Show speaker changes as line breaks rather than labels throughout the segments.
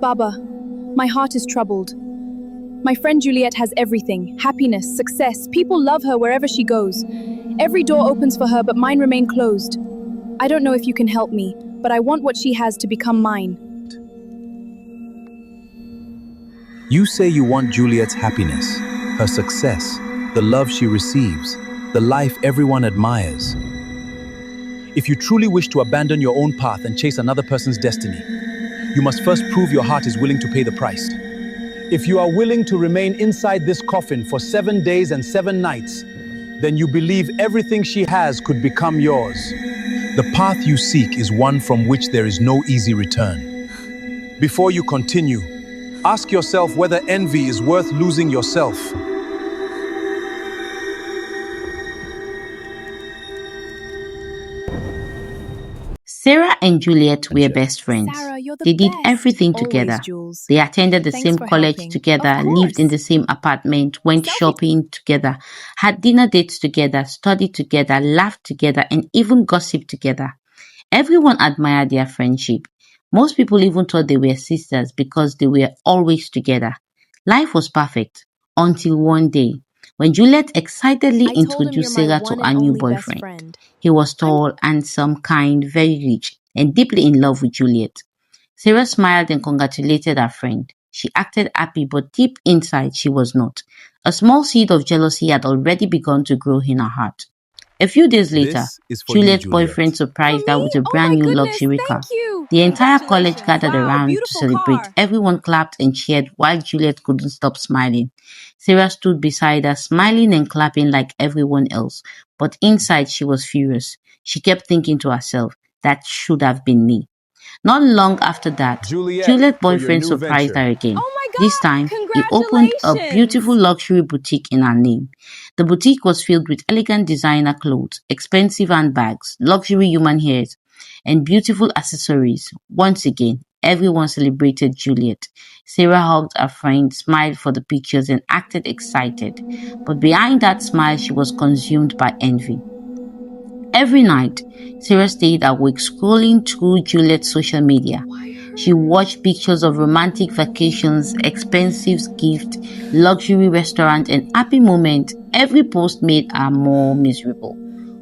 Baba, my heart is troubled. My friend Juliet has everything: happiness, success. People love her wherever she goes. Every door opens for her, but mine remain closed. I don't know if you can help me, but I want what she has to become mine.
You say you want Juliet's happiness, her success, the love she receives, the life everyone admires. If you truly wish to abandon your own path and chase another person's destiny, you must first prove your heart is willing to pay the price. If you are willing to remain inside this coffin for 7 days and 7 nights, then you believe everything she has could become yours. The path you seek is one from which there is no easy return. Before you continue, ask yourself whether envy is worth losing yourself.
Sarah and Juliet were best friends.
Sarah, you're the
They did
best.
everything
Always,
together.
Jules.
They attended the
Thanks
same
for
college
helping.
together,
Of
lived in
course.
the same apartment, went
Selfie.
shopping together, had dinner dates together, studied together, laughed together, and even gossiped together. Everyone admired their friendship. Most people even thought they were sisters because they were always together. Life was perfect until one day when Juliet excitedly
I told him
introduced
you're my
Sarah to
one
her
and
new
only best
boyfriend.
friend.
He was tall, handsome, kind, very rich, and deeply in love with Juliet. Sarah smiled and congratulated her friend. She acted happy, but deep inside she was not. A small seed of jealousy had already begun to grow in her heart. A few days later,
This is for you,
Juliet's
Juliet.
boyfriend surprised
For
her
me?
with a
Oh
brand
my
new
goodness,
luxury
thank
car.
you.
The entire college
Congratulations.
gathered
Wow,
around to
beautiful
celebrate.
car.
Everyone clapped and cheered while Juliet couldn't stop smiling. Sarah stood beside her, smiling and clapping like everyone else, but inside she was furious. She kept thinking to herself, that should have been me. Not long after that,
Juliet,
Juliet's
for your
boyfriend
new
surprised
venture.
her again.
Oh my
This
God,
time, he opened a beautiful
congratulations.
luxury boutique in her name. The boutique was filled with elegant designer clothes, expensive handbags, luxury human hairs, and beautiful accessories. Once again, everyone celebrated Juliet. Sarah hugged her friend, smiled for the pictures, and acted excited. But behind that smile, she was consumed by envy. Every night, Sarah stayed awake scrolling through Juliet's social media. She watched pictures of romantic vacations, expensive gifts, luxury restaurants, and happy moments. Every post made her more miserable.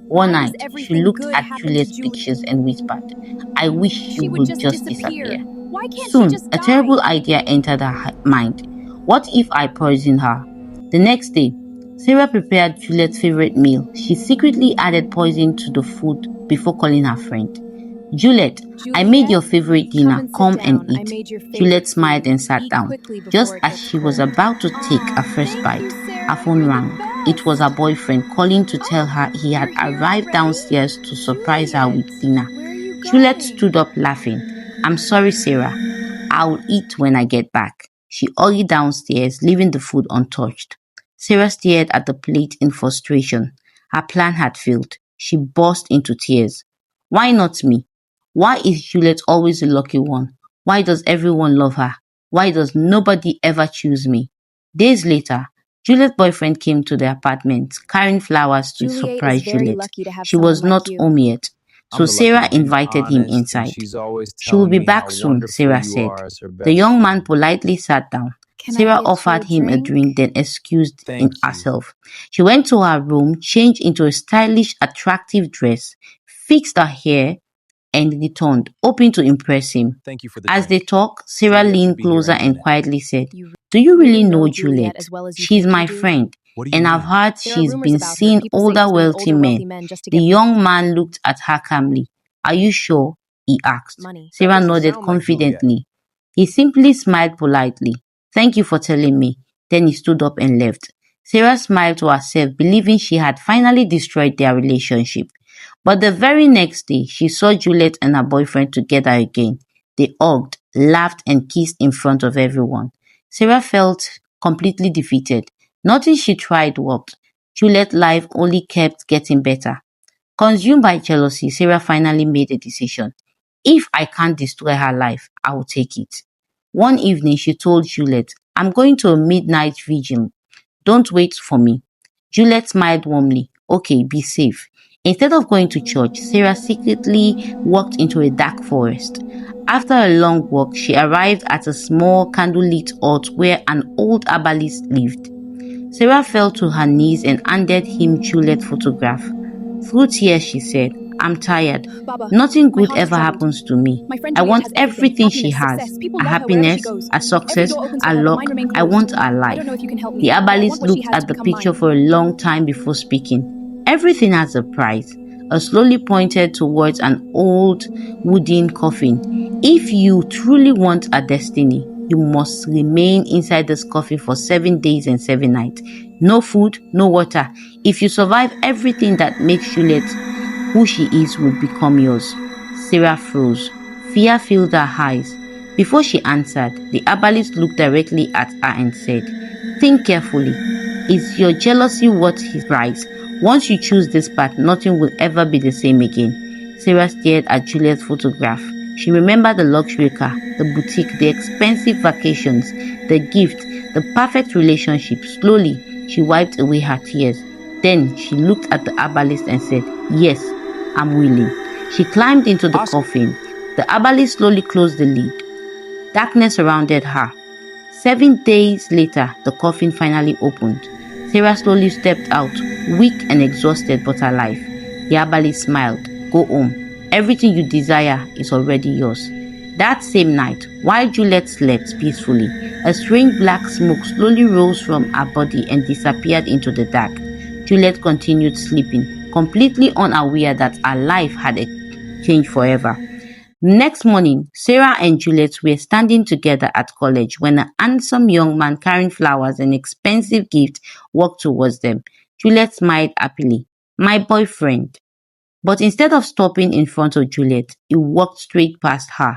One
Why was
night, she
everything
looked
good
at
happen to
Juliet's
Juliet?
pictures and whispered, I wish she
She would
would
just
just disappear.
disappear. Why can't she
Soon,
just
a
die?
terrible idea entered her mind. What if I poisoned her? The next day, Sarah prepared Juliet's favorite meal. She secretly added poison to the food before calling her friend. Juliet, I made your favorite
come
dinner.
and sit
Come and
down. I
eat.
made your
Juliet
favorite
smiled
food.
and sat
Eat
down.
quickly before
Just
it
as
gets
she was
cold.
about to take her first
Thank
bite,
you,
her
Sarah.
phone
You're the
rang. It was her
best.
boyfriend calling to tell her he had
You're here
arrived
already?
downstairs to surprise her with
Juliet,
dinner.
where are you
Juliet
going?
stood up laughing. I'm sorry, Sarah. I'll eat when I get back. She hurried downstairs, leaving the food untouched. Sarah stared at the plate in frustration. Her plan had failed. She burst into tears. Why not me? Why is Juliet always the lucky one? Why does everyone love her? Why does nobody ever choose me? Days later, Juliet's boyfriend came to the apartment carrying flowers to
Juliet is
surprise
very
Juliet.
lucky to have
She
someone
was
like
not
you.
home yet, so
I'm the lucky
Sarah
one.
invited him
Honest, and
inside.
she's always
She will
telling
be
me how
back soon,
wonderful
Sarah
you
said.
are as her
The
best
young man
friend.
politely sat down.
Can I
Sarah
get you
offered
a
him a
drink?
drink, then excused
Thank you.
herself. She went to her room, changed into a stylish, attractive dress, fixed her hair, and returned, hoping to impress him.
Thank you for the
As they
drink.
talked, Sarah
Juliet should
leaned
be here
closer
any
and
minute.
quietly said,
You
Do you really know
Juliet
Juliet?
as well as you
She's
think
my
you do?
friend,
What do you
and I've
mean?
heard
There are
she's
rumors
been
about her.
seeing
People say
older
she's been with
wealthy
older
men.
wealthy men just to
The
get
young man looked at her calmly. Are you sure? He asked.
money.
That
Sarah
doesn't
nodded
sound like Juliet.
confidently. He simply smiled politely. Thank you for telling me. Then he stood up and left. Sarah smiled to herself, believing she had finally destroyed their relationship. But the very next day, she saw Juliet and her boyfriend together again. They hugged, laughed, and kissed in front of everyone. Sarah felt completely defeated. Nothing she tried worked. Juliet's life only kept getting better. Consumed by jealousy, Sarah finally made a decision. If I can't destroy her life, I will take it. One evening, she told Juliet, I'm going to a midnight vigil. Don't wait for me. Juliet smiled warmly. Okay, be safe. Instead of going to church, Sarah secretly walked into a dark forest. After a long walk, she arrived at a small candlelit hut where an old herbalist lived. Sarah fell to her knees and handed him Juliet's photograph. Through tears, she said, "I'm tired.
Baba,
Nothing
my
good
heart is
ever
troubled.
happens to me.
My friend
I
Juliet
want
has
everything she
happiness,
has.
success. People
Her
love her wherever she
happiness,
goes.
her
Every
success,
door opens
her
for her, but
luck.
mine remain
I
closed.
want her
I
life."
don't know if you can help me,
The
but I
herbalist
want what she
looked
has to
at the
become
picture
mine.
for a long time before speaking. "Everything has a price." Slowly pointed towards an old wooden coffin. "If you truly want a destiny, you must remain inside this coffin for 7 days and 7 nights. No food, no water. If you survive, everything that makes Juliet who she is will become yours." Sarah froze. Fear filled her eyes. Before she answered, the herbalist looked directly at her and said, "Think carefully. Is your jealousy worth his price? Once you choose this path, nothing will ever be the same again." Sarah stared at Juliet's photograph. She remembered the luxury car, the boutique, the expensive vacations, the gift, the perfect relationship. Slowly, she wiped away her tears. Then she looked at the herbalist and said, "Yes, I'm willing." She climbed into the coffin. The herbalist slowly closed the lid. Darkness surrounded her. 7 days later, the coffin finally opened. Sarah slowly stepped out, weak and exhausted but alive. The herbalist smiled. "Go home. Everything you desire is already yours." That same night, while Juliet slept peacefully, a strange black smoke slowly rose from her body and disappeared into the dark. Juliet continued sleeping, completely unaware that her life had changed forever. Next morning, Sarah and Juliet were standing together at college when a handsome young man carrying flowers and expensive gifts walked towards them. Juliet smiled happily. "My boyfriend." But instead of stopping in front of Juliet, he walked straight past her.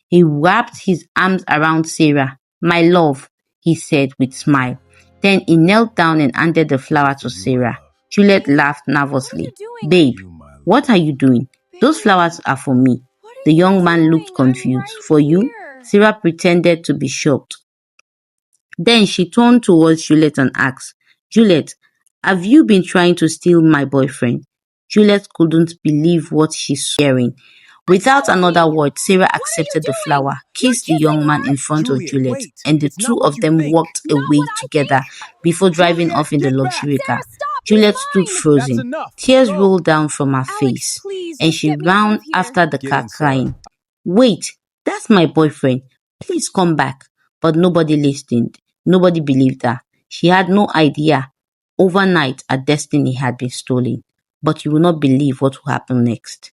He wrapped his arms around Sarah. "My love," he said with a smile. Then he knelt down and handed the flower to Sarah. Juliet laughed nervously. "Babe, what are you doing? Those flowers are for me." The young man looked confused. "For you?" Sarah pretended to be shocked. Then she turned towards Juliet and asked, "Juliet, have you been trying to steal my boyfriend?" Juliet couldn't believe what she saw hearing. Without another word, Sarah accepted the flower, kissed the young man in front of
Juliet,
Juliet,
wait.
and the
It's
two
not what
of
you
them
think.
walked away together before driving
Juliet,
off in the
get back.
luxury car.
Stop!
Juliet stood
That's
frozen.
enough.
Tears
Go.
rolled down from her
Alex,
face,
please,
and
just
she
get me out
ran
of here.
after the
Get
car
in, Sarah.
crying, "Wait, that's my boyfriend. Please come back." But nobody listened. Nobody believed her. She had no idea. Overnight, her destiny had been stolen. But you will not believe what will happen next.